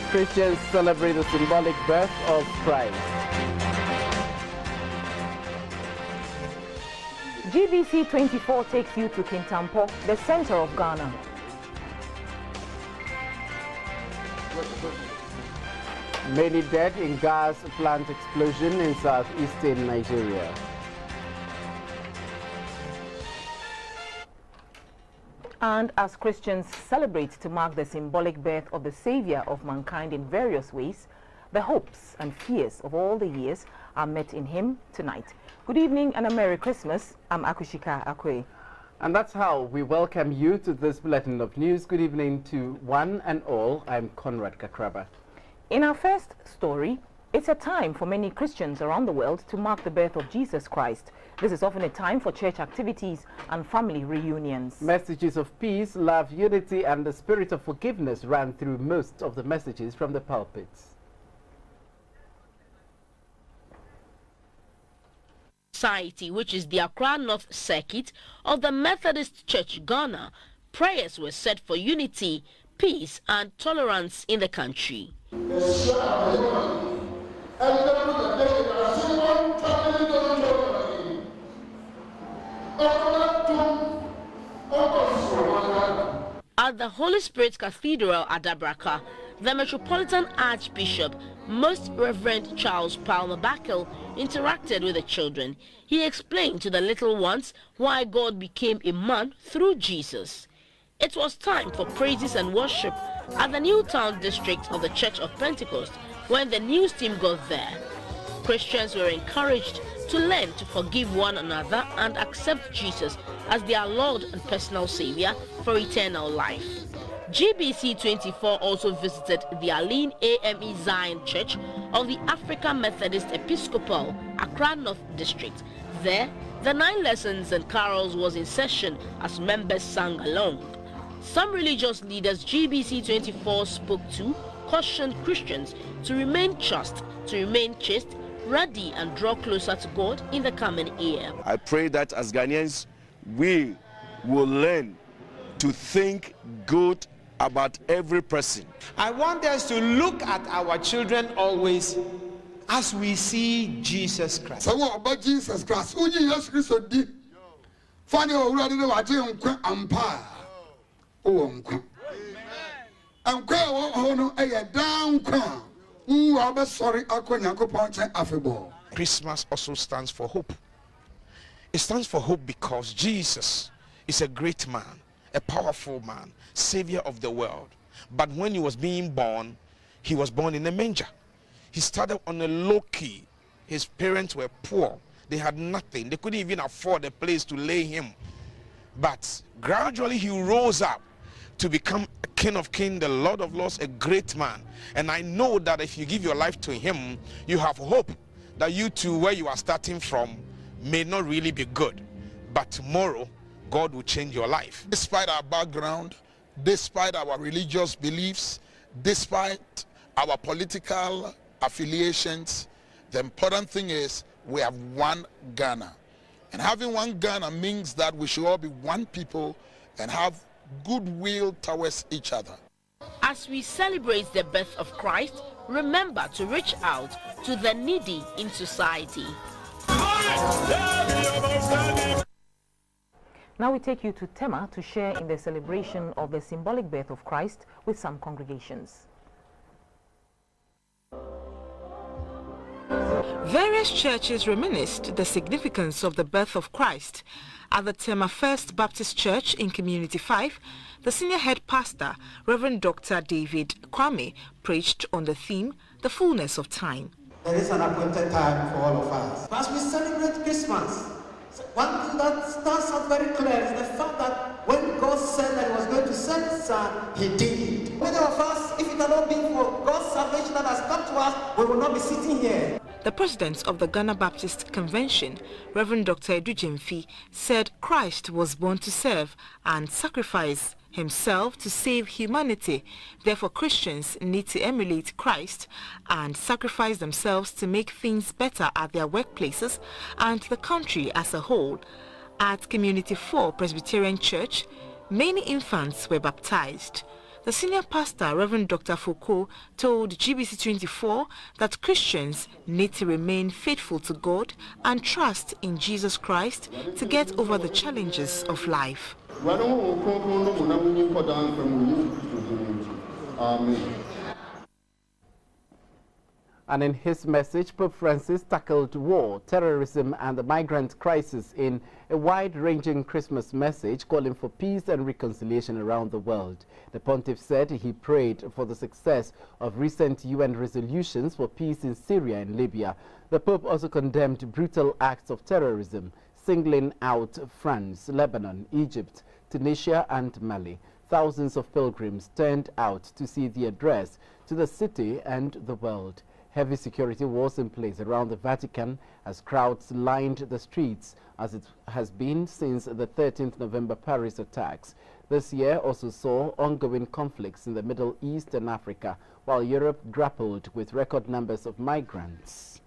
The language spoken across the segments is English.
Christians celebrate the symbolic birth of Christ. GBC24 takes you to Kintampo, the center of Ghana. Many dead in gas plant explosion in southeastern Nigeria. And as Christians celebrate to mark the symbolic birth of the Savior of mankind in various ways, the hopes and fears of all the years are met in Him tonight. Good evening and a Merry Christmas. I'm Akushika Akwe. And that's how we welcome you to this bulletin of news. Good evening to one and all. I'm Conrad Kakraba. In our first story, it's a time for many Christians around the world to mark the birth of Jesus Christ. This is often a time for church activities and family reunions. Messages of peace, love, unity, and the spirit of forgiveness ran through most of the messages from the pulpits. Society, which is the Accra North Circuit of the Methodist Church Ghana, prayers were said for unity, peace, and tolerance in the country. At the Holy Spirit Cathedral at Dabraka, the Metropolitan Archbishop, Most Reverend Charles Palmer Bakel, interacted with the children. He explained to the little ones why God became a man through Jesus. It was time for praises and worship at the Newtown district of the Church of Pentecost when the news team got there. Christians were encouraged to learn to forgive one another and accept Jesus as their Lord and personal Savior for eternal life. GBC24 also visited the Aline AME Zion Church of the African Methodist Episcopal Accra North District. There, the 9 lessons and carols was in session as members sang along. Some religious leaders GBC24 spoke to cautioned Christians to remain chaste, ready and draw closer to God in the coming year. I pray that as Ghanaians, we will learn to think good about every person. I want us to look at our children always as we see Jesus Christ. So what about Jesus Christ? Who Jesus Christ did? Funny already know what you empire. Oh, I'm down. Sorry, Christmas also stands for hope. It stands for hope because Jesus is a great man, a powerful man, savior of the world. But when he was being born, he was born in a manger. He started on a low key. His parents were poor. They had nothing. They couldn't even afford a place to lay him. But gradually he rose up to become a King of Kings, the Lord of Lords, a great man. And I know that if you give your life to him, you have hope that you too, where you are starting from, may not really be good. But tomorrow, God will change your life. Despite our background, despite our religious beliefs, despite our political affiliations, the important thing is we have one Ghana. And having one Ghana means that we should all be one people and have goodwill towards each other. As we celebrate the birth of Christ, remember to reach out to the needy in society. Now we take you to Tema to share in the celebration of the symbolic birth of Christ with some congregations. Various churches reminisced the significance of the birth of Christ. At the Tema First Baptist Church in Community 5, the senior head pastor, Reverend Dr. David Kwame, preached on the theme, The Fullness of Time. There is an appointed time for all of us. As we celebrate Christmas, one thing that stands out very clear is the fact that when God said that he was going to send his son, he did. Many of us, if it had not been for God's salvation that has come to us, we will not be sitting here. The president of the Ghana Baptist Convention, Reverend Dr. Edu Jemfi, said Christ was born to serve and sacrifice himself to save humanity. Therefore, Christians need to emulate Christ and sacrifice themselves to make things better at their workplaces and the country as a whole. At Community 4 Presbyterian Church, many infants were baptized. The The senior pastor, Reverend Dr. Foucault, told GBC24 that Christians need to remain faithful to God and trust in Jesus Christ to get over the challenges of life. Amen. And in his message, Pope Francis tackled war, terrorism and the migrant crisis in a wide-ranging Christmas message calling for peace and reconciliation around the world. The pontiff said he prayed for the success of recent UN resolutions for peace in Syria and Libya. The Pope also condemned brutal acts of terrorism, singling out France, Lebanon, Egypt, Tunisia and Mali. Thousands of pilgrims turned out to see the address to the city and the world. Heavy security was in place around the Vatican as crowds lined the streets, as it has been since the 13th November Paris attacks. This year also saw ongoing conflicts in the Middle East and Africa, while Europe grappled with record numbers of migrants.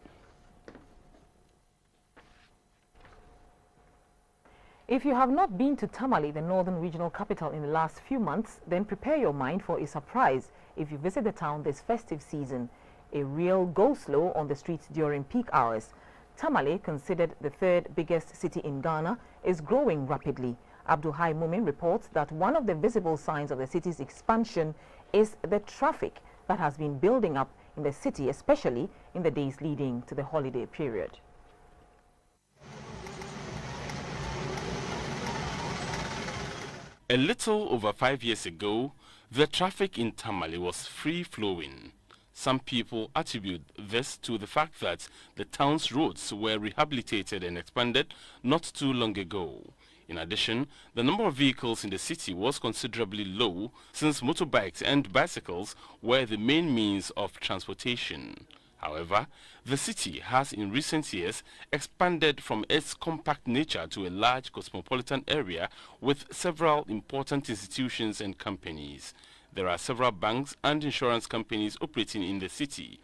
If you have not been to Tamale, the northern regional capital, in the last few months, then prepare your mind for a surprise if you visit the town this festive season. A real go-slow on the streets during peak hours. Tamale, considered the third biggest city in Ghana, is growing rapidly. Abdulhai Mumin reports that one of the visible signs of the city's expansion is the traffic that has been building up in the city, especially in the days leading to the holiday period. A little over 5 years ago, the traffic in Tamale was free-flowing. Some people attribute this to the fact that the town's roads were rehabilitated and expanded not too long ago. In addition, the number of vehicles in the city was considerably low since motorbikes and bicycles were the main means of transportation. However, the city has in recent years expanded from its compact nature to a large cosmopolitan area with several important institutions and companies. There are several banks and insurance companies operating in the city.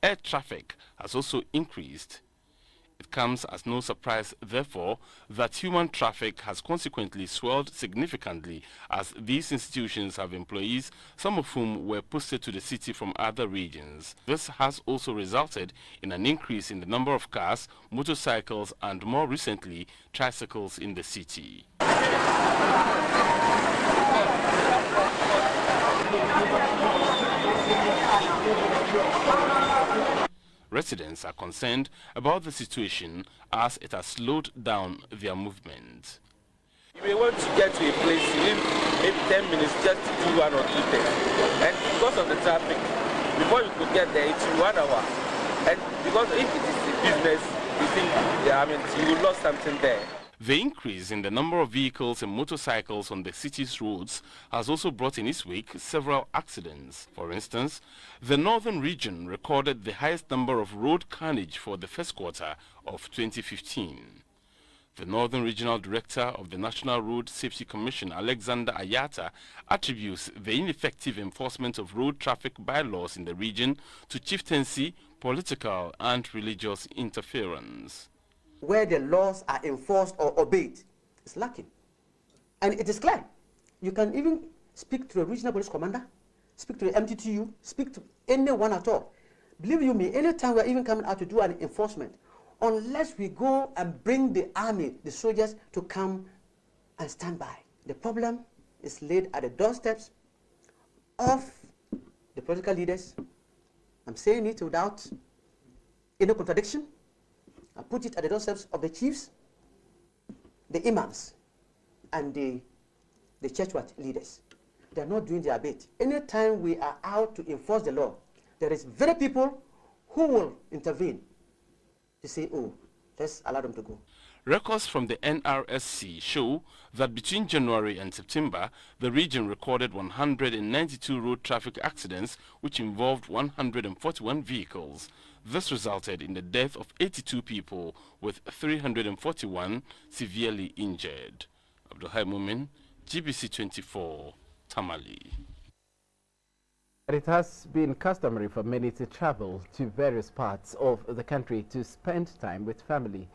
Air traffic has also increased. It comes as no surprise, therefore, that human traffic has consequently swelled significantly as these institutions have employees, some of whom were posted to the city from other regions. This has also resulted in an increase in the number of cars, motorcycles, and more recently, tricycles in the city. Residents are concerned about the situation as it has slowed down their movement. You may want to get to a place in maybe 10 minutes just to do one or two things. And because of the traffic, before you could get there, it's 1 hour. And because if it is a business, you think, you will lose something there. The increase in the number of vehicles and motorcycles on the city's roads has also brought in its wake several accidents. For instance, the northern region recorded the highest number of road carnage for the first quarter of 2015. The Northern Regional Director of the National Road Safety Commission, Alexander Ayata, attributes the ineffective enforcement of road traffic bylaws in the region to chieftaincy, political and religious interference. Where the laws are enforced or obeyed is lacking. And it is clear. You can even speak to a regional police commander, speak to the MTTU, speak to anyone at all. Believe you me, anytime we are even coming out to do an enforcement, unless we go and bring the army, the soldiers, to come and stand by. The problem is laid at the doorsteps of the political leaders. I'm saying it without any contradiction. I put it at the doorsteps of the chiefs, the imams, and the church leaders. They are not doing their bit. Anytime we are out to enforce the law, there is very people who will intervene to say, oh, just allow them to go. Records from the NRSC show that between January and September, the region recorded 192 road traffic accidents, which involved 141 vehicles. This resulted in the death of 82 people, with 341 severely injured. Abdulhai Mumin, GBC24, Tamale. It has been customary for many to travel to various parts of the country to spend time with family.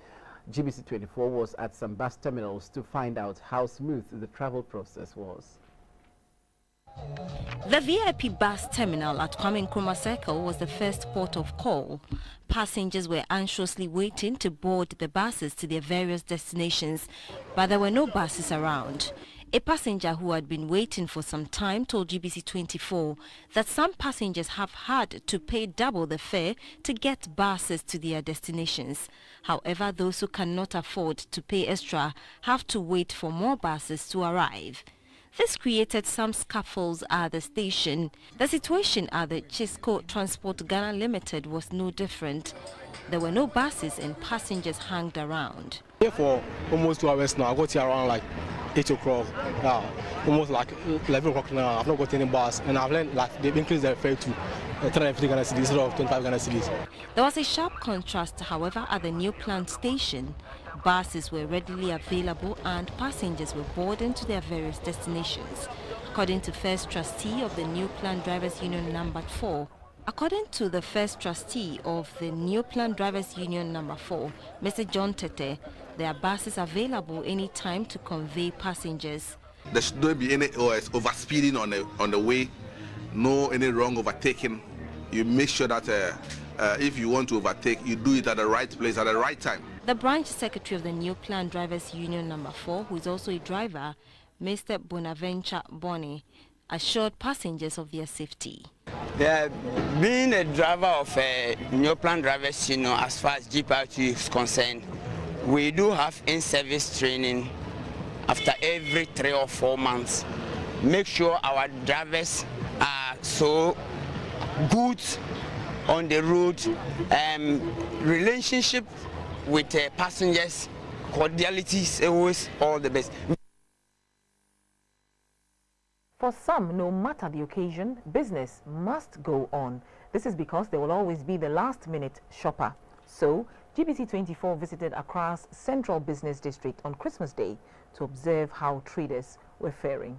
GBC24 was at some bus terminals to find out how smooth the travel process was. The VIP bus terminal at Kwame Nkrumah Circle was the first port of call. Passengers were anxiously waiting to board the buses to their various destinations, but there were no buses around. A passenger who had been waiting for some time told GBC24 that some passengers have had to pay double the fare to get buses to their destinations. However, those who cannot afford to pay extra have to wait for more buses to arrive. This created some scuffles at the station. The situation at the Chisco Transport Ghana Limited was no different. There were no buses and passengers hanged around. Here for almost 2 hours now. I got here around like 8 o'clock, almost like 11 o'clock now. I've not got any bus, and I've learned like they've increased the fare to 350 Ghana cedis instead of 25 Ghana cedis. There was a sharp contrast, however, at the new plant station. Buses were readily available and passengers were boarding to their various destinations. According to first trustee of the New Plant Drivers Union number 4, Mr. John Tete, there are buses available anytime to convey passengers. There should not be any overspeeding on the way, no any wrong overtaking. You make sure that if you want to overtake, you do it at the right place at the right time. The branch secretary of the New Plant Drivers Union number 4, who is also a driver, Mr. Bonaventure Bonnie, assured passengers of their safety. Being a driver of a New Plant Drivers Union, as far as GPRT is concerned, we do have in-service training after every 3 or 4 months. Make sure our drivers are so good on the road, relationship with passengers, cordiality is always all the best. For some, no matter the occasion, business must go on. This is because there will always be the last-minute shopper. So, GBC24 visited Accra's Central Business District on Christmas Day to observe how traders were faring.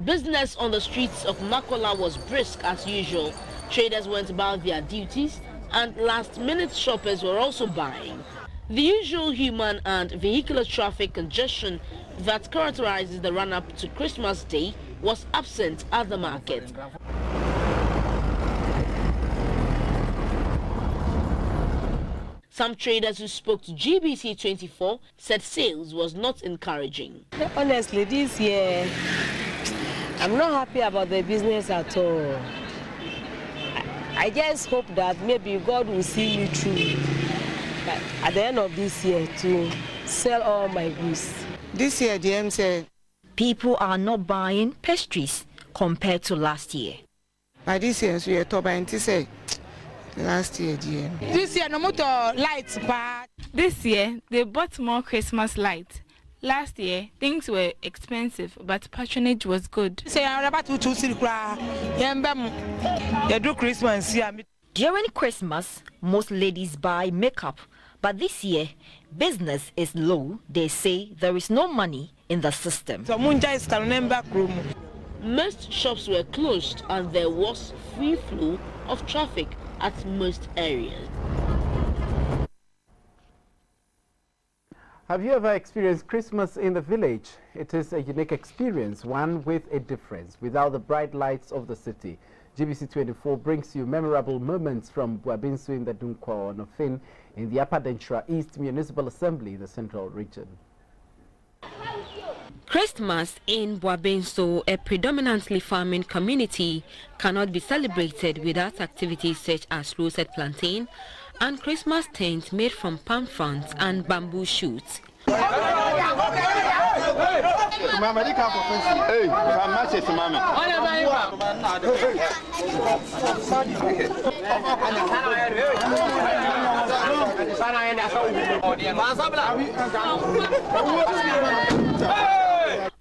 Business on the streets of Makola was brisk as usual. Traders went about their duties and last-minute shoppers were also buying. The usual human and vehicular traffic congestion that characterizes the run-up to Christmas Day was absent at the market. Some traders who spoke to GBC24 said sales was not encouraging. Honestly, this year, I'm not happy about the business at all. I just hope that maybe God will see me through at the end of this year to sell all my goods. This year, DM said, people are not buying pastries compared to last year. By this year, so you're talking say last year, DM. This year, no more lights, but this year they bought more Christmas lights. Last year, things were expensive, but patronage was good. During Christmas, most ladies buy makeup, but this year, business is low. They say there is no money in the system. Most shops were closed and there was free flow of traffic at most areas. Have you ever experienced Christmas in the village? It is a unique experience, one with a difference, without the bright lights of the city. GBC24 brings you memorable moments from Buabinsu in the Dunkwa Onofin in the Upper Denchra East Municipal Assembly, the Central Region. Christmas in Buabinsu, a predominantly farming community, cannot be celebrated without activities such as roasted plantain and Christmas tents made from palm fronds and bamboo shoots.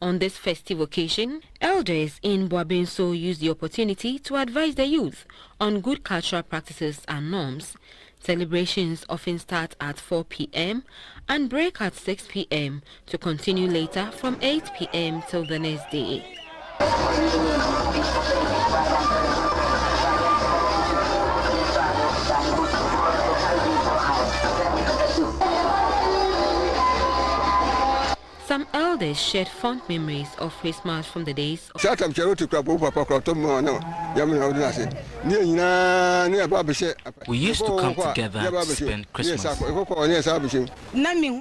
On this festive occasion, elders in Buabinsu used the opportunity to advise the youth on good cultural practices and norms. Celebrations often start at 4 p.m. and break at 6 p.m. to continue later from 8 p.m. till the next day. Some elders shared fond memories of Christmas from the days of we used to come together to spend Christmas.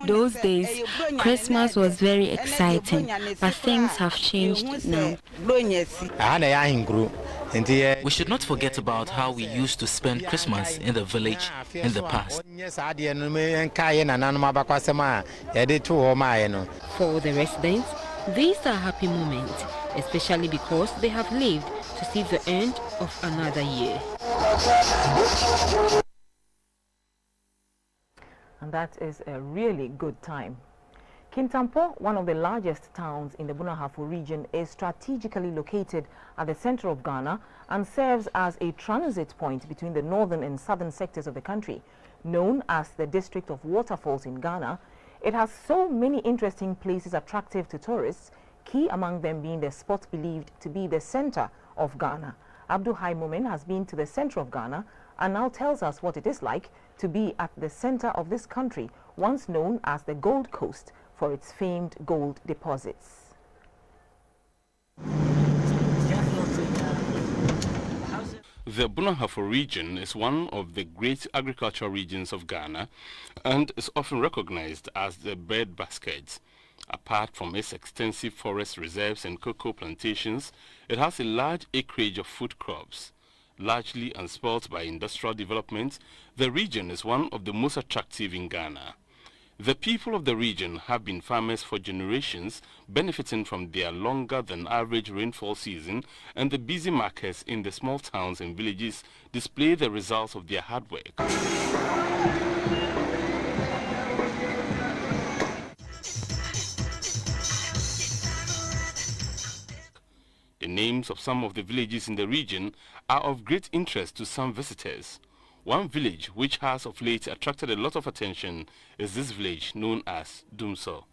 Those days, Christmas was very exciting, but things have changed now. We should not forget about how we used to spend Christmas in the village in the past. For the residents, these are happy moments, especially because they have lived to see the end of another year. And that is a really good time. Kintampo, one of the largest towns in the Bunahafo region, is strategically located at the center of Ghana and serves as a transit point between the northern and southern sectors of the country. Known as the District of Waterfalls in Ghana, it has so many interesting places attractive to tourists, key among them being the spot believed to be the center of Ghana. Abdul Haimomen has been to the center of Ghana and now tells us what it is like to be at the center of this country, once known as the Gold Coast, for its famed gold deposits. The Bunahafo region is one of the great agricultural regions of Ghana and is often recognized as the breadbasket. Apart from its extensive forest reserves and cocoa plantations, it has a large acreage of food crops. Largely unspoilt by industrial development, the region is one of the most attractive in Ghana. The people of the region have been farmers for generations, benefiting from their longer than average rainfall season, and the busy markets in the small towns and villages display the results of their hard work. The names of some of the villages in the region are of great interest to some visitors. One village which has of late attracted a lot of attention is this village known as Dumso.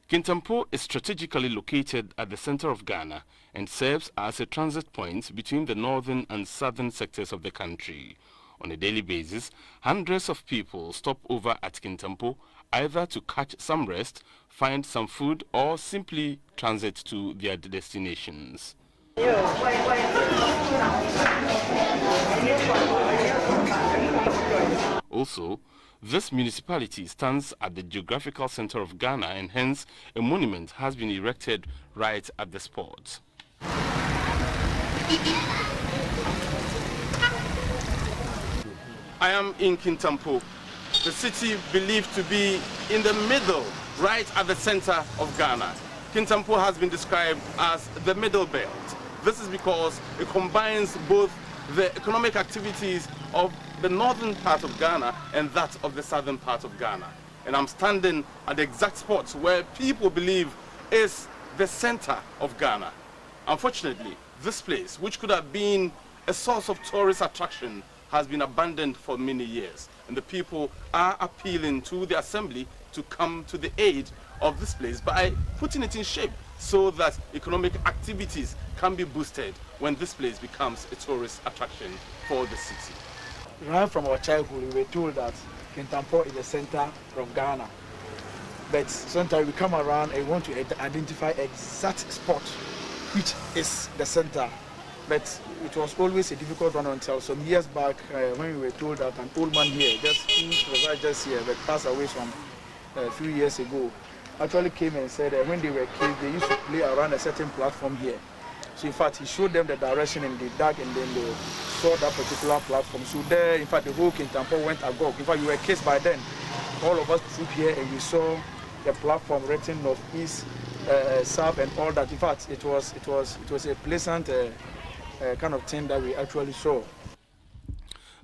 Kintampo is strategically located at the center of Ghana and serves as a transit point between the northern and southern sectors of the country. On a daily basis, hundreds of people stop over at Kintampo either to catch some rest, find some food, or simply transit to their destinations. Also, this municipality stands at the geographical center of Ghana, and hence a monument has been erected right at the spot. I am in Kintampo, the city believed to be in the middle, right at the center of Ghana. Kintampo has been described as the middle belt. This is because it combines both the economic activities of the northern part of Ghana and that of the southern part of Ghana. And I'm standing at the exact spot where people believe is the center of Ghana. Unfortunately, this place, which could have been a source of tourist attraction, has been abandoned for many years, and the people are appealing to the assembly to come to the aid of this place by putting it in shape so that economic activities can be boosted when this place becomes a tourist attraction for the city. Right from our childhood, we were told that Kintampo is the center of Ghana, but sometimes we come around and want to identify exact spot which is the center. But it was always a difficult one until some years back when we were told that an old man here, just here, but passed away some a few years ago, actually came and said that when they were kids, they used to play around a certain platform here. So in fact, he showed them the direction in the dark, and then they saw that particular platform. So there, in fact, the whole Kintampo went agog. In fact, we were kids by then. All of us stood here and we saw the platform written northeast, south, and all that. In fact, it was a pleasant kind of thing that we actually saw.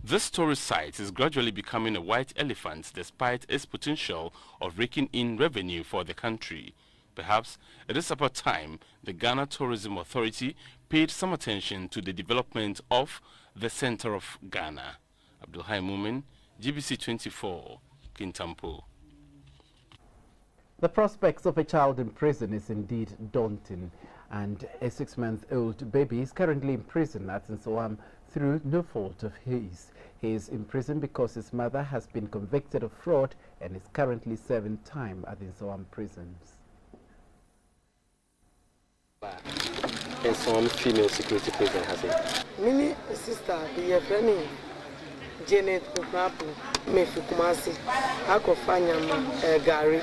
This tourist site is gradually becoming a white elephant despite its potential of raking in revenue for the country. Perhaps it is about time the Ghana Tourism Authority paid some attention to the development of the center of Ghana. Abdul Haimomen, GBC24, Kintampo. The prospects of a child in prison is indeed daunting, and a 6-month-old baby is currently in prison at Nsawam through no fault of his. He is in prison because his mother has been convicted of fraud and is currently serving time at the Nsawam prisons. And some female security prison has it. Mini sister, the friend Janet Pupapu, Mefi Kumasi, Akofanya Gary,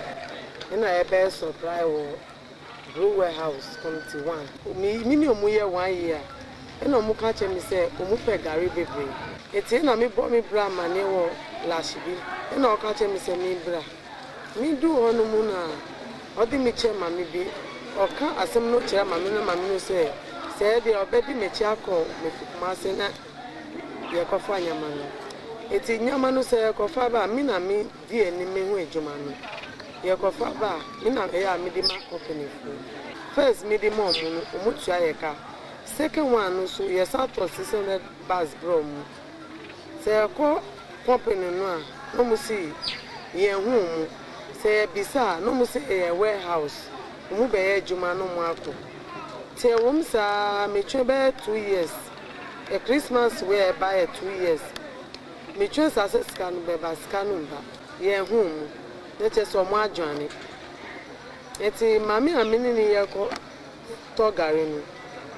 and I bear surprise Brew Warehouse Committee 1. Minimum 1 year. And no catch me say, Umupe Gary baby. It's in a me bought me bra manewo last year. And I'll catch me say me bra. Me do on the moon. Or the me chair mammy be. Or can't as some no chair mammy say. Say the baby me chako, me Fumasina. Yakofanya man. It's in Yamanu say, Kofaba, Mina me, dear Nime Jumanu. Yakofaba, Mina air midima company. First, midimum, Umuchayaka. Second one, so yes, out for 600 bars brom. Say a company no musi, ye home. Say a bizarre, no musi a warehouse. Mube Jumano Marco. Say a woman's me trebe 2 years. A Christmas wear by 2 years. Me choose as a scan beba scanumba. Ye home. Let us so much journey. It's a mammy a mini yako togarin.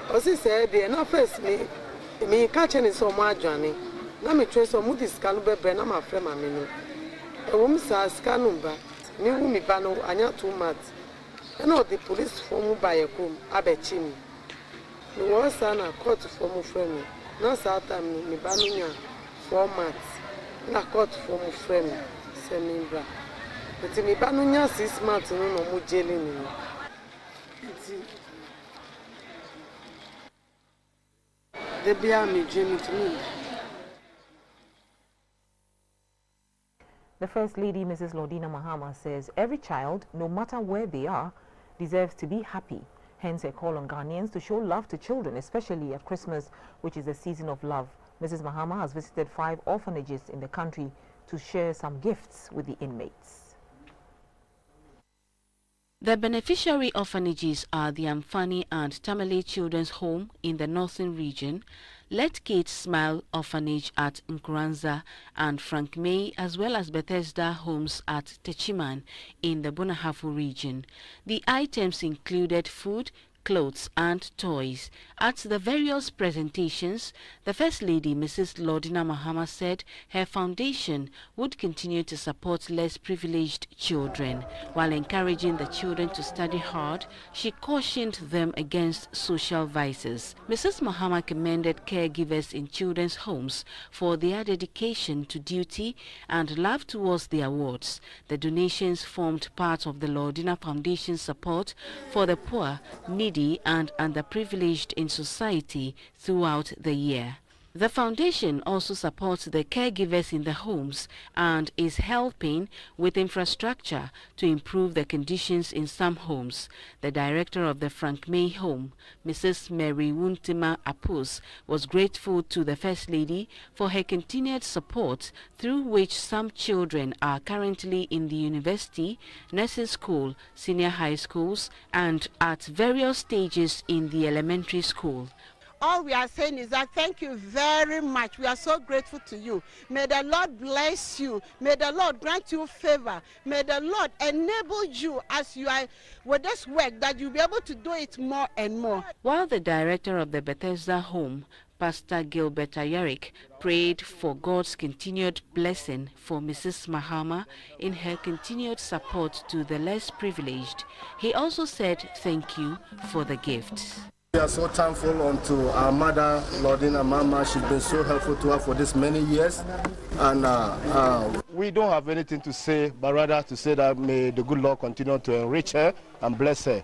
Osi said, "The enough first me catching is so much journey. Now me trace some moody scanube brena my friend mamino. A woman's scanumba, me wumi bano, anya 2 months. And all the police form by a comb, abechim. The was son a court for friend. No Southam me banunya 4 months. Na court for friend, semimbra. But me banunya 6 months no more jailing. The First Lady, Mrs. Lordina Mahama, says every child, no matter where they are, deserves to be happy. Hence, a call on Ghanaians to show love to children, especially at Christmas, which is a season of love. Mrs. Mahama has visited 5 orphanages in the country to share some gifts with the inmates. The beneficiary orphanages are the Amfani and Tamale Children's Home in the Northern Region, Let Kate Smile Orphanage at Nkuranza and Frank May, as well as Bethesda Homes at Techiman in the Bonahafu region. The items included food, clothes and toys. At the various presentations, the First Lady, Mrs. Lordina Mahama, said her foundation would continue to support less privileged children. While encouraging the children to study hard, she cautioned them against social vices. Mrs. Mahama commended caregivers in children's homes for their dedication to duty and love towards the awards. The donations formed part of the Lordina Foundation's support for the poor, needy and underprivileged in society throughout the year. The foundation also supports the caregivers in the homes and is helping with infrastructure to improve the conditions in some homes. The director of the Frank May Home, Mrs. Mary Wuntima Apus, was grateful to the First Lady for her continued support, through which some children are currently in the university, nursing school, senior high schools, and at various stages in the elementary school. All we are saying is that thank you very much. We are so grateful to you. May the Lord bless you. May the Lord grant you favor. May the Lord enable you as you are with this work, that you'll be able to do it more and more. While the director of the Bethesda Home, Pastor Gilbert Ayarik, prayed for God's continued blessing for Mrs. Mahama in her continued support to the less privileged, he also said thank you for the gifts. We are so thankful unto our mother, Lordina Mama. She's been so helpful to us for this many years. And we don't have anything to say, but rather to say that may the good Lord continue to enrich her and bless her.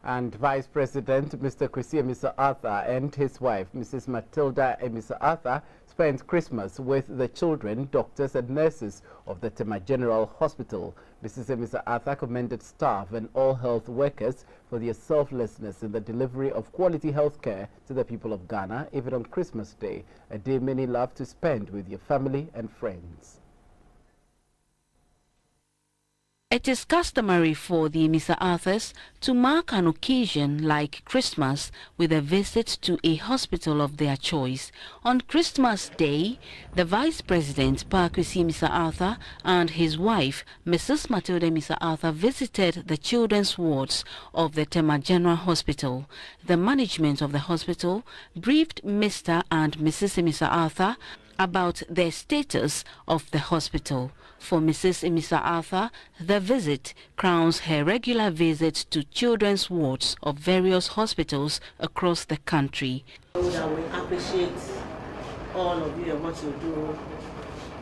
And Vice President Mr. Kwesi Mr. Arthur and his wife, Mrs. Matilda Mr. Arthur, spent Christmas with the children, doctors and nurses of the Tema General Hospital. Mrs. Mr. Arthur commended staff and all health workers for their selflessness in the delivery of quality health care to the people of Ghana, even on Christmas Day, a day many love to spend with your family and friends. It is customary for the Mr. Arthurs to mark an occasion like Christmas with a visit to a hospital of their choice. On Christmas Day, the Vice President, Parkwesi Mr. Arthur, and his wife, Mrs. Matilda Mr. Arthur, visited the children's wards of the Tema General Hospital. The management of the hospital briefed Mr. and Mrs. Mr. Arthur about the status of the hospital. For Mrs. Mr. Arthur, the visit crowns her regular visit to children's wards of various hospitals across the country. We appreciate all of you and what you do,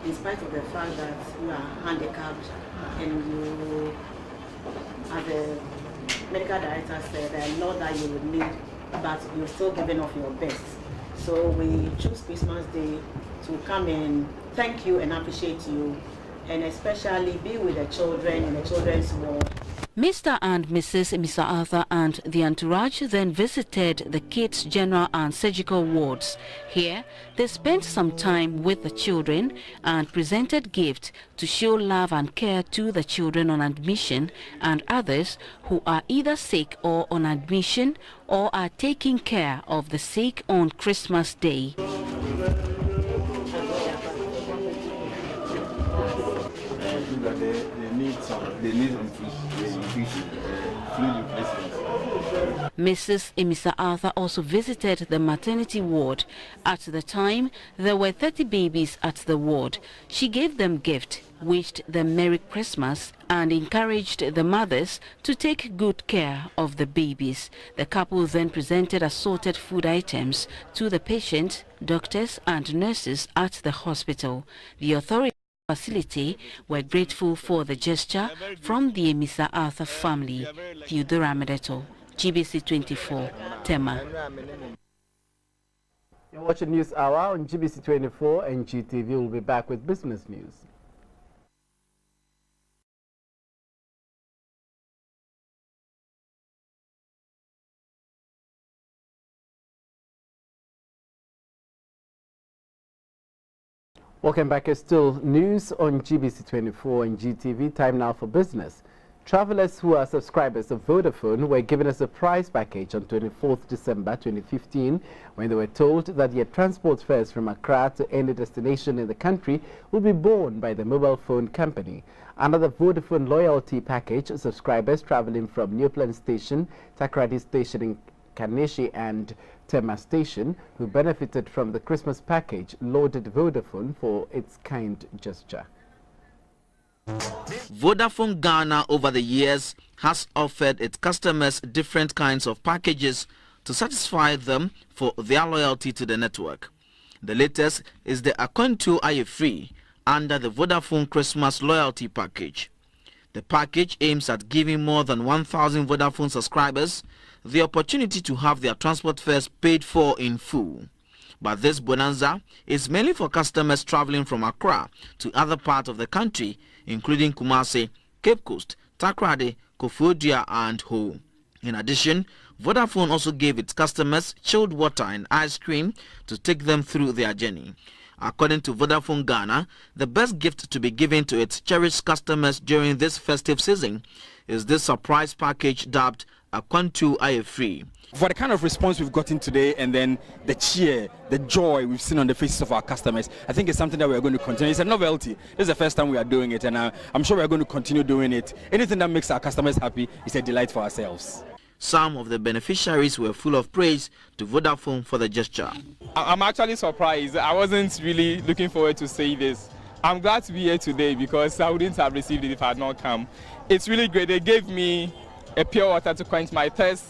in spite of the fact that you are handicapped and you, as the medical director said, I know that you would need, but you're still giving off your best. So we choose Christmas Day to come and thank you and appreciate you, and especially be with the children in the children's ward. Mr. and Mrs. Mr. Arthur and the entourage then visited the kids' general and surgical wards. Here, they spent some time with the children and presented gifts to show love and care to the children on admission and others who are either sick or on admission or are taking care of the sick on Christmas Day. They need fluid replacement. Mrs. Mr. Arthur also visited the maternity ward. At the time, there were 30 babies at the ward. She gave them gifts, wished them Merry Christmas, and encouraged the mothers to take good care of the babies. The couple then presented assorted food items to the patients, doctors, and nurses at the hospital. The authority facility were grateful for the gesture from the Mr. Arthur family. Theodora Medeto, GBC24, Tema. You're watching News Hour on GBC24 and GTV. We'll be back with business news. Welcome back. It's still news on GBC24 and GTV. Time now for business. Travelers who are subscribers of Vodafone were given a surprise package on 24th December 2015 when they were told that their transport fares from Accra to any destination in the country will be borne by the mobile phone company. Another Vodafone loyalty package, subscribers traveling from Newplant Station, Takoradi Station in Kaneshi and Tema Station, who benefited from the Christmas package, lauded Vodafone for its kind gesture. Vodafone Ghana over the years has offered its customers different kinds of packages to satisfy them for their loyalty to the network. The latest is the Akonto Aye Free under the Vodafone Christmas loyalty package. The package aims at giving more than 1,000 Vodafone subscribers the opportunity to have their transport fares paid for in full. But this bonanza is mainly for customers traveling from Accra to other parts of the country, including Kumasi, Cape Coast, Takoradi, Koforidua and Ho. In addition, Vodafone also gave its customers chilled water and ice cream to take them through their journey. According to Vodafone Ghana, the best gift to be given to its cherished customers during this festive season is this surprise package dubbed Akonto Aye Free. For the kind of response we've gotten today and then the cheer, the joy we've seen on the faces of our customers, I think it's something that we're going to continue. It's a novelty. This is the first time we are doing it, and I'm sure we're going to continue doing it. Anything that makes our customers happy is a delight for ourselves. Some of the beneficiaries were full of praise to Vodafone for the gesture. I'm actually surprised. I wasn't really looking forward to say this. I'm glad to be here today because I wouldn't have received it if I had not come. It's really great. They gave me a pure water to quench my thirst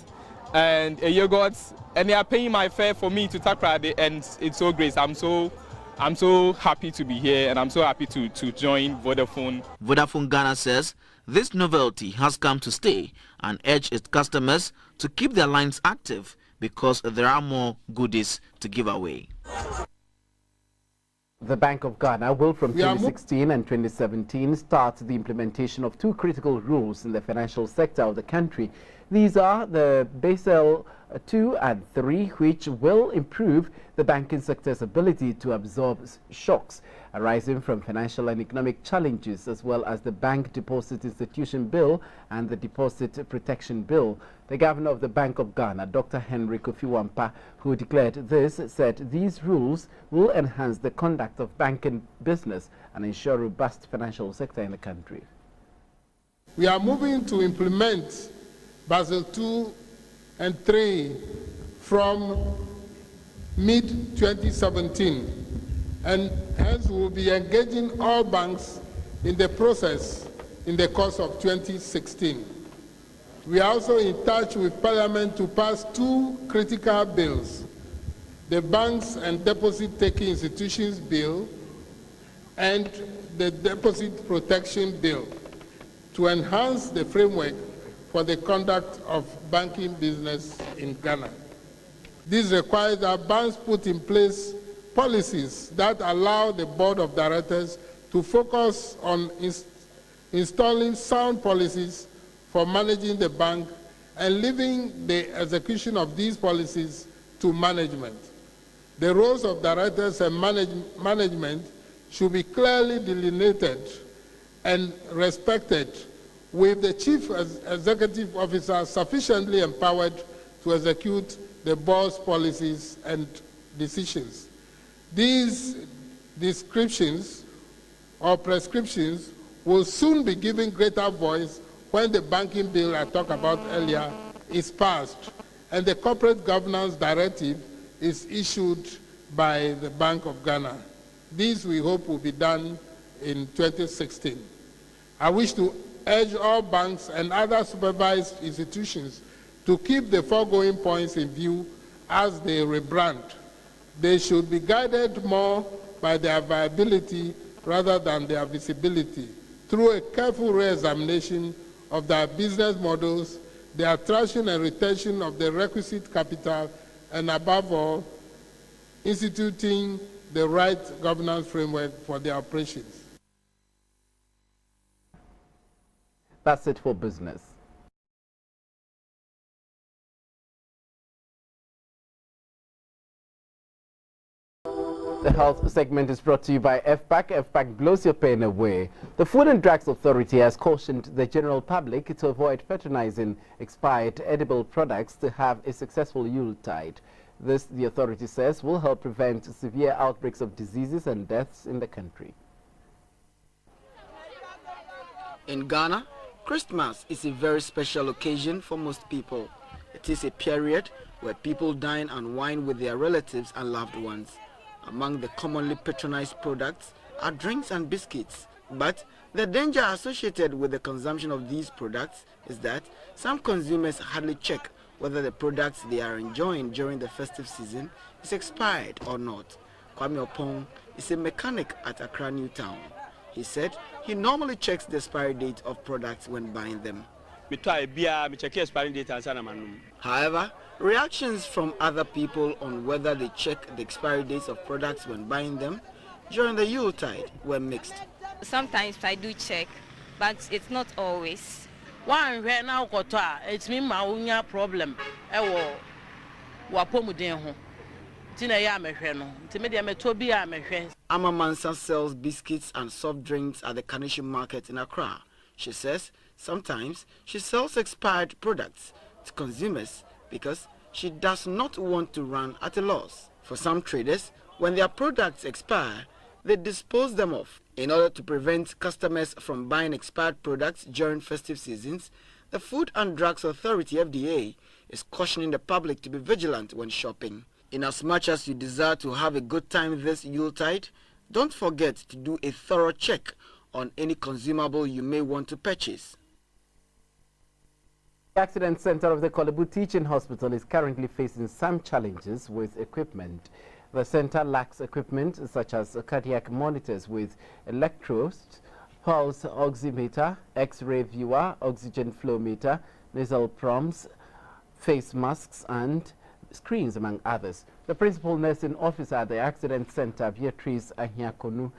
and a yogurt, and they are paying my fare for me to Takoradi, and it's so great. I'm so happy to be here, and I'm so happy to join Vodafone. Vodafone Ghana says this novelty has come to stay and urge its customers to keep their lines active because there are more goodies to give away. The Bank of Ghana will from 2016 and 2017 start the implementation of two critical rules in the financial sector of the country These are the Basel 2 and 3, which will improve the banking sector's ability to absorb shocks arising from financial and economic challenges, as well as the Bank Deposit Institution Bill and the Deposit Protection Bill. The Governor of the Bank of Ghana, Dr. Henry Kofi Wampa, who declared this, said these rules will enhance the conduct of banking business and ensure a robust financial sector in the country. We are moving to implement Basel 2 and 3 from mid-2017, and hence we will be engaging all banks in the process in the course of 2016. We are also in touch with Parliament to pass 2 critical bills, the Banks and Deposit-Taking Institutions Bill and the Deposit Protection Bill, to enhance the framework for the conduct of banking business in Ghana. This requires that banks put in place policies that allow the board of directors to focus on installing sound policies for managing the bank and leaving the execution of these policies to management. The roles of directors and management should be clearly delineated and respected, with the chief executive officer sufficiently empowered to execute the board's policies and decisions. These descriptions or prescriptions will soon be given greater voice when the banking bill I talked about earlier is passed and the corporate governance directive is issued by the Bank of Ghana. This we hope will be done in 2016. I wish to urge all banks and other supervised institutions to keep the foregoing points in view as they rebrand. They should be guided more by their viability rather than their visibility, through a careful re-examination of their business models, the attraction and retention of the requisite capital, and above all, instituting the right governance framework for their operations. That's it for business. The health segment is brought to you by FPAC. FPAC blows your pain away. The Food and Drugs Authority has cautioned the general public to avoid patronizing expired edible products to have a successful Yuletide. This, the authority says, will help prevent severe outbreaks of diseases and deaths in the country. In Ghana, Christmas is a very special occasion for most people. It is a period where people dine and wine with their relatives and loved ones. Among the commonly patronized products are drinks and biscuits. But the danger associated with the consumption of these products is that some consumers hardly check whether the products they are enjoying during the festive season is expired or not. Kwame Opong is a mechanic at Accra New Town. He said he normally checks the expiry date of products when buying them. However, reactions from other people on whether they check the expiry dates of products when buying them during the Yuletide were mixed. Sometimes I do check, but it's not always. One right now it's me my problem. Amamansa sells biscuits and soft drinks at the Kanisha market in Accra. She says sometimes she sells expired products to consumers because she does not want to run at a loss. For some traders, when their products expire, they dispose them off. In order to prevent customers from buying expired products during festive seasons, the Food and Drugs Authority, FDA, is cautioning the public to be vigilant when shopping. Inasmuch as you desire to have a good time this Yuletide, don't forget to do a thorough check on any consumable you may want to purchase. The Accident Center of the Kolebu Teaching Hospital is currently facing some challenges with equipment. The center lacks equipment such as cardiac monitors with electrodes, pulse oximeter, X-ray viewer, oxygen flow meter, nasal prompts, face masks and screens, among others. The principal nursing officer at the Accident Center, Beatrice Ahiakonu,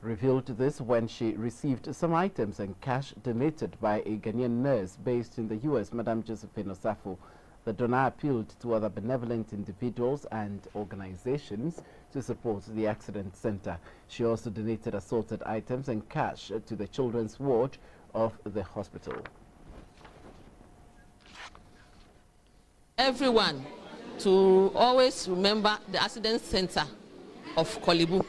revealed this when she received some items and cash donated by a Ghanaian nurse based in the U.S., Madam Josephine Osafo. The donor appealed to other benevolent individuals and organizations to support the accident center. She also donated assorted items and cash to the children's ward of the hospital. Everyone to always remember the accident center of Kolibu,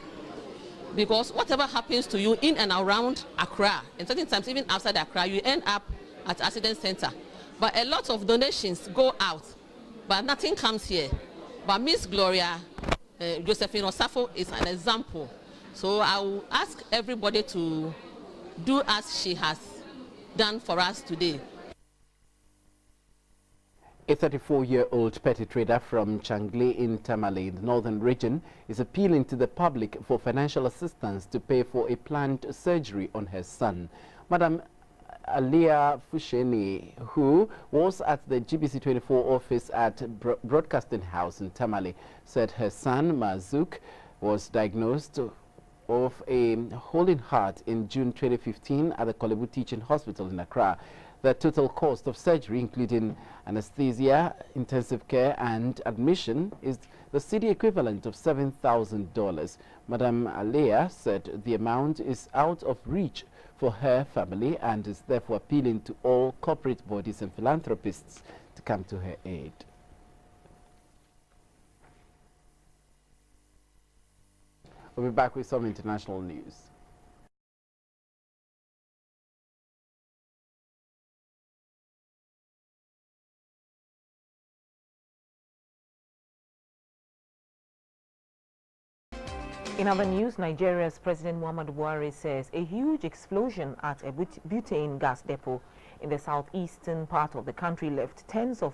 because whatever happens to you in and around Accra, and certain times even outside Accra, you end up at accident center. But a lot of donations go out, but nothing comes here. But Miss Gloria Josephine Osafo is an example. So I will ask everybody to do as she has done for us today. A 34-year-old petty trader from Changle in Tamale, in the northern region, is appealing to the public for financial assistance to pay for a planned surgery on her son. Madam Alia Fusheni, who was at the GBC24 office at Broadcasting House in Tamale, said her son Mazuk was diagnosed of a hole in heart in June 2015 at the Kolebu Teaching Hospital in Accra. The total cost of surgery, including anesthesia, intensive care and admission, is the city equivalent of $7,000. Madam Alia said the amount is out of reach for her family and is therefore appealing to all corporate bodies and philanthropists to come to her aid. We'll be back with some international news. In other news, Nigeria's President Muhammadu Buhari says a huge explosion at a butane gas depot in the southeastern part of the country left tens of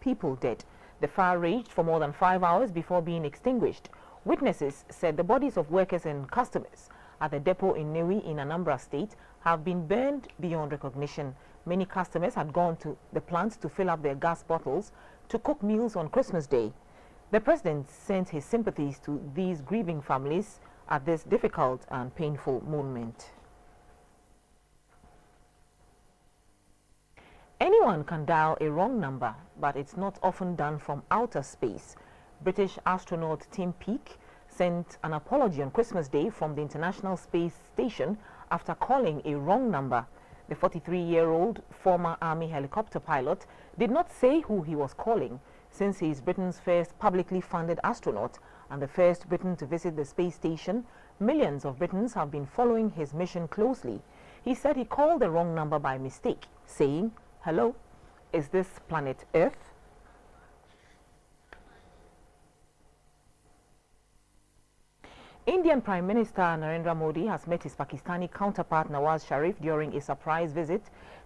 people dead. The fire raged for more than 5 hours before being extinguished. Witnesses said the bodies of workers and customers at the depot in Newi in Anambra State have been burned beyond recognition. Many customers had gone to the plant to fill up their gas bottles to cook meals on Christmas Day. The president sent his sympathies to these grieving families at this difficult and painful moment. Anyone can dial a wrong number, but it's not often done from outer space. British astronaut Tim Peake sent an apology on Christmas Day from the International Space Station after calling a wrong number. The 43-year-old former Army helicopter pilot did not say who he was calling, since he is Britain's first publicly funded astronaut and the first Briton to visit the space station. Millions of Britons have been following his mission closely. He said he called the wrong number by mistake, saying, "Hello, is this planet Earth?" Indian Prime Minister Narendra Modi has met his Pakistani counterpart Nawaz Sharif during a surprise visit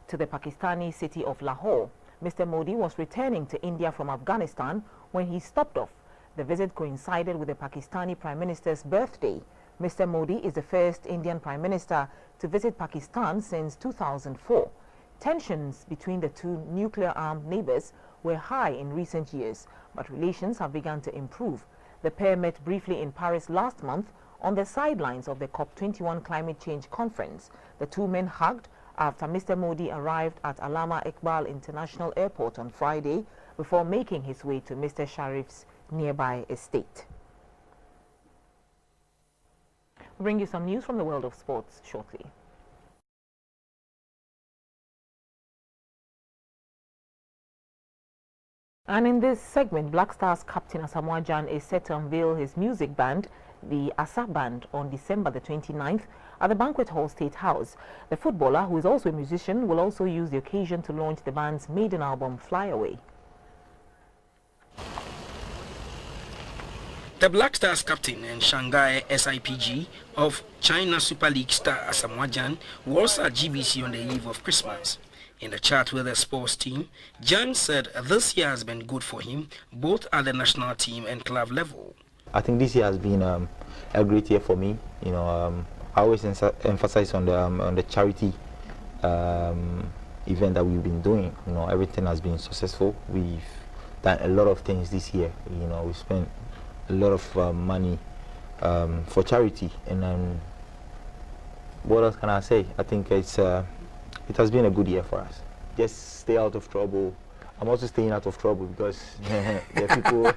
to the Pakistani city of Lahore. Mr. Modi was returning to India from Afghanistan when he stopped off. The visit coincided with the Pakistani Prime Minister's birthday. Mr. Modi is the first Indian Prime Minister to visit Pakistan since 2004. Tensions between the two nuclear-armed neighbors were high in recent years, but relations have begun to improve. The pair met briefly in Paris last month on the sidelines of the COP21 climate change conference. The two men hugged after Mr. Modi arrived at Allama Iqbal International Airport on Friday before making his way to Mr. Sharif's nearby estate. We'll bring you some news from the world of sports shortly. And in this segment, Black Stars captain Asamoah Gyan is set to unveil his music band, the Asa Band, on December the 29th at the Banquet Hall State House. The footballer, who is also a musician, will also use the occasion to launch the band's maiden album, Fly Away. The Black Stars captain and Shanghai SIPG of China Super League star Asamoah Gyan was at GBC on the eve of Christmas. In the chat with the sports team, Gyan said this year has been good for him, both at the national team and club level. I think this year has been a great year for me. You know, I always emphasize on the charity event that we've been doing. You know, everything has been successful. We've done a lot of things this year. You know, we spent a lot of money for charity, and what else can I say? I think it has been a good year for us. Just stay out of trouble. I'm also staying out of trouble because the people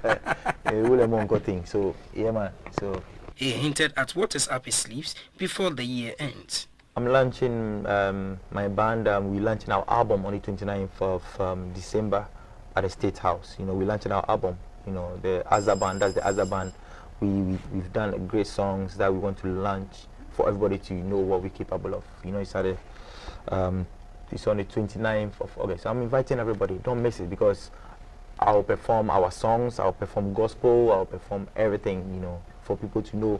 will among things. So yeah, man. So he hinted at what is up his sleeves before the year ends. I'm launching my band. We're launching our album on the 29th of December at the State House. You know, we're launching our album. You know, the Azza Band. That's the Azza Band. We've done great songs that we want to launch for everybody to know what we're capable of. You know, it's on the 29th of August. So I'm inviting everybody. Don't miss it because I'll perform our songs. I'll perform gospel. I'll perform everything. You know, for people to know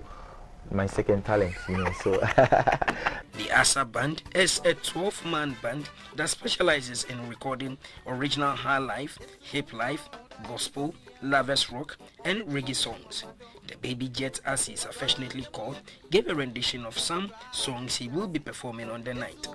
my second talent, you know. So the Asa Band is a 12-man band that specializes in recording original high life, hip life, gospel, lovers rock, and reggae songs. The Baby Jet, as he is affectionately called, gave a rendition of some songs he will be performing on the night.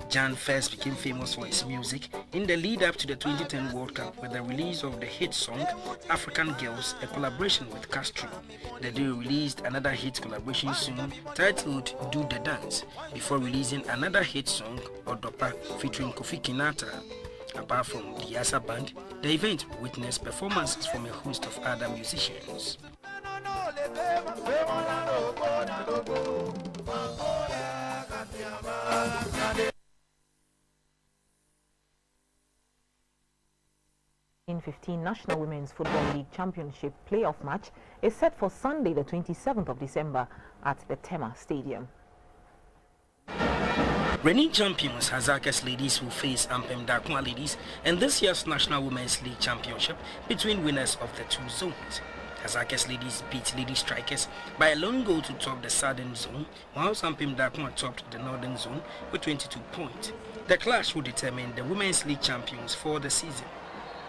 Jan first became famous for his music in the lead up to the 2010 World Cup with the release of the hit song African Girls, a collaboration with Castro. The duo released another hit collaboration soon titled Do the Dance before releasing another hit song Odopa featuring Kofi Kinata. Apart from the Asa Band, the event witnessed performances from a host of other musicians. In 15 National Women's Football League Championship playoff match is set for Sunday the 27th of December at the Tema Stadium. Reigning champions Hazakes ladies will face Ampem Dakwa ladies in this year's National Women's League Championship between winners of the two zones. Hazakes ladies beat Lady Strikers by a lone goal to top the southern zone, while Ampem Dakwa topped the northern zone with 22 points. The clash will determine the Women's League champions for the season.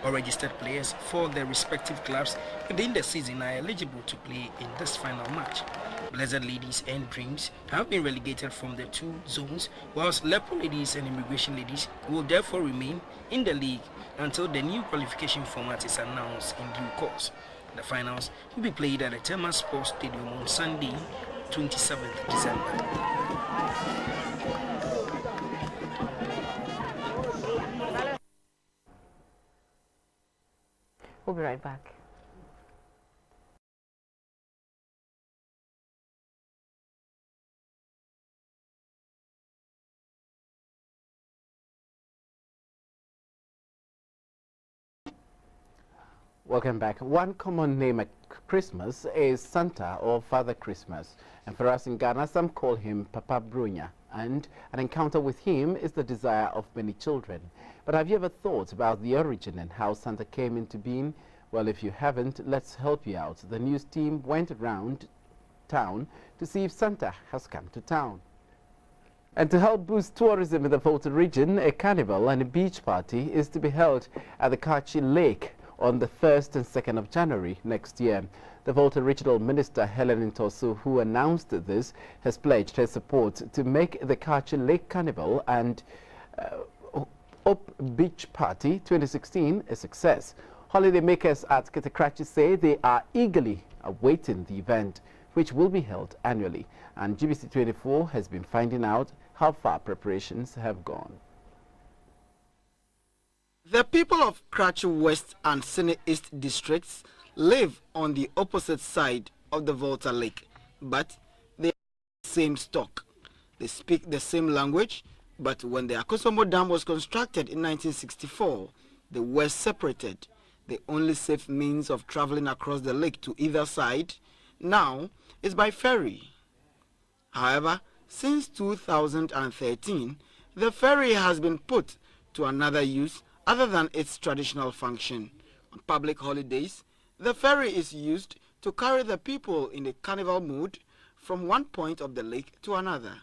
All registered players for their respective clubs within the season are eligible to play in this final match. Blessed Ladies and Dreams have been relegated from the two zones, whilst Lepo Ladies and Immigration Ladies will therefore remain in the league until the new qualification format is announced in due course. The finals will be played at the Tema Sports Stadium on Sunday, 27th December. We'll be right back. Welcome back. One common name at Christmas is Santa or Father Christmas. And for us in Ghana, some call him Papa Brunya. And an encounter with him is the desire of many children. But have you ever thought about the origin and how Santa came into being? Well, if you haven't, let's help you out. The news team went around town to see if Santa has come to town. And to help boost tourism in the Volta region, a carnival and a beach party is to be held at the Kachi Lake on the 1st and 2nd of January next year. The Volta Regional Minister Helen Ntosu, who announced this, has pledged her support to make the Kachi Lake Carnival and Up Beach Party 2016 a success. Holidaymakers at Kitakrachi say they are eagerly awaiting the event, which will be held annually. And GBC24 has been finding out how far preparations have gone. The people of Krachi West and Sene East districts live on the opposite side of the Volta Lake, but they are the same stock. They speak the same language, but when the Akosombo Dam was constructed in 1964, they were separated. The only safe means of traveling across the lake to either side now is by ferry. However, since 2013, the ferry has been put to another use other than its traditional function. On public holidays, the ferry is used to carry the people in a carnival mood from one point of the lake to another.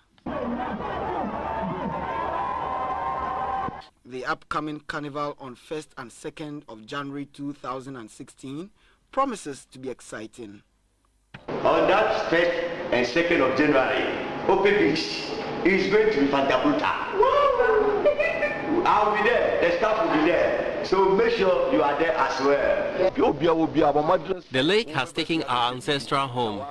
The upcoming carnival on 1st and 2nd of January 2016 promises to be exciting. on that 1st and 2nd of January, Open Beach is going to be Fantabruta. I'll be there, the staff will be there. So make sure you are there as well. The lake has taken our ancestral home,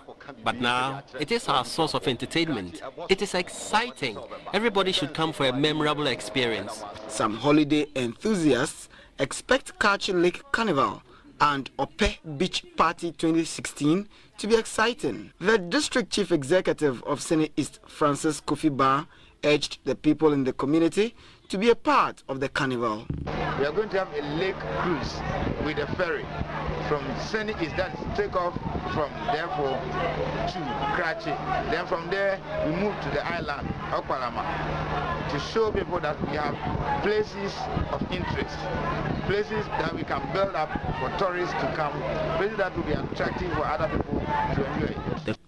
but now it is our source of entertainment. It is exciting. Everybody should come for a memorable experience. Some holiday enthusiasts expect Kachi Lake Carnival and Ope Beach Party 2016 to be exciting. The District Chief Executive of Sene East, Francis Kofi Ba, urged the people in the community to be a part of the carnival. We are going to have a lake cruise with a ferry from Sene East, that take off from therefore to Krachi. Then from there we move to the island of Palama to show people that we have places of interest, places that we can build up for tourists to come, places that will be attractive for other people to enjoy.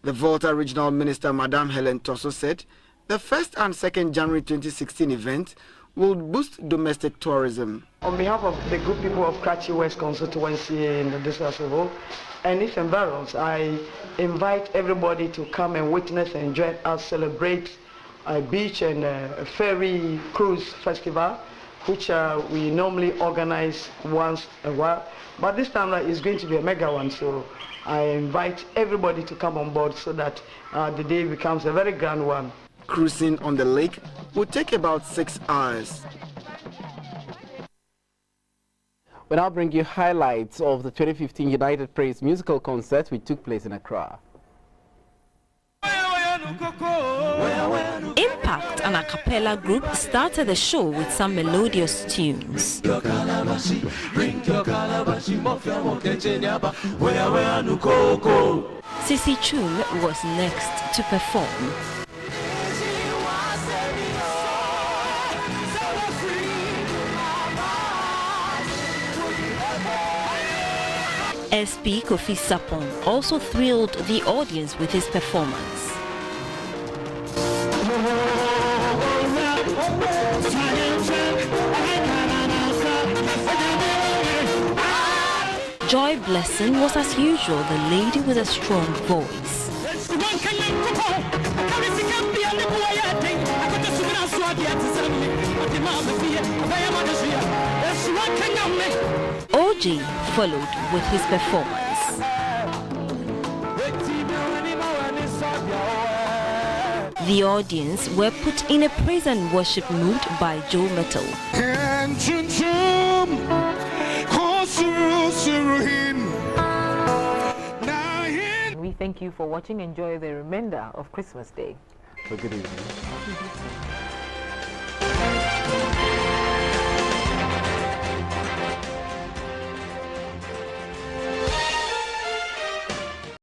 The Volta Regional Minister, Madame Helen Tosso, said the 1st and 2nd January 2016 event will boost domestic tourism. On behalf of the good people of Krachi West constituency in the district as a whole and its environs, I invite everybody to come and witness and enjoy us celebrate a beach and a ferry cruise festival, which we normally organize once a while. But this time it's going to be a mega one, so I invite everybody to come on board so that the day becomes a very grand one. Cruising on the lake will take about 6 hours. We now bring you highlights of the 2015 United Praise musical concert which took place in Accra. Impact, an a cappella group, started the show with some melodious tunes. Sisi Chul was next to perform. SP Kofi Sapon also thrilled the audience with his performance. Joy Blessing was as usual the lady with a strong voice. OJ followed with his performance. The audience were put in a praise and worship mood by Joe Metal. We thank you for watching. Enjoy the remainder of Christmas Day. Good evening.